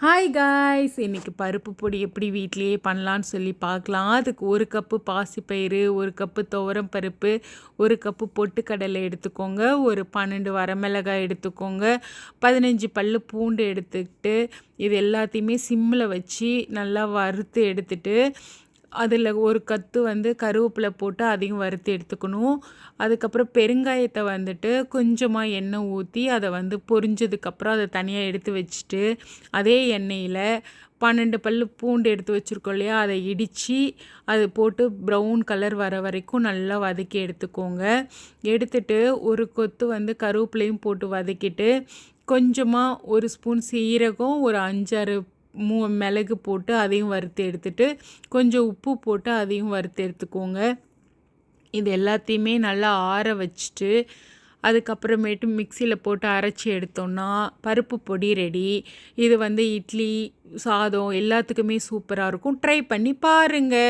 Hi guys, இன்னைக்கு பருப்பு பொடி எப்படி வீட்டிலேயே பண்ணலான்னு சொல்லி பார்க்கலாம். அதுக்கு 1 கப்பு பாசிப்பயிறு, 1 கப்பு துவரம் பருப்பு, 1 கப்பு பொட்டுக்கடலை எடுத்துக்கோங்க, ஒரு 12 வரமிளகாய் எடுத்துக்கோங்க, 15 பல்லு பூண்டு எடுத்துக்கிட்டு இது எல்லாத்தையுமே சிம்மில் வச்சு நல்லா வறுத்து எடுத்துட்டு அதில் ஒரு கத்து கருவேப்பிலை போட்டு அதையும் வறுத்து எடுத்துக்கணும். அதுக்கப்புறம் பெருங்காயத்தை கொஞ்சமாக எண்ணெய் ஊற்றி அதை பொரிஞ்சதுக்கப்புறம் அதை தனியாக எடுத்து வச்சுட்டு அதே எண்ணெயில் 12 பல்லு பூண்டு எடுத்து வச்சுருக்கோம் இல்லையா, அதை இடித்து அது போட்டு ப்ரௌன் கலர் வர வரைக்கும் நல்லா வதக்கி எடுத்துக்கோங்க. எடுத்துட்டு ஒரு கொத்து கருவேப்பிலையும் போட்டு வதக்கிட்டு கொஞ்சமாக ஒரு ஸ்பூன் சீரகம், ஒரு 5-6 மிளகு போட்டு அதையும் வறுத்து எடுத்துட்டு கொஞ்சம் உப்பு போட்டு அதையும் வறுத்து எடுத்துக்கோங்க. இது எல்லாத்தையுமே நல்லா ஆற வச்சுட்டு அதுக்கப்புறமேட்டு மிக்சியில் போட்டு அரைச்சி எடுத்தோன்னா பருப்பு பொடி ரெடி. இது இட்லி, சாதம் எல்லாத்துக்குமே சூப்பராக இருக்கும். ட்ரை பண்ணி பாருங்கள்.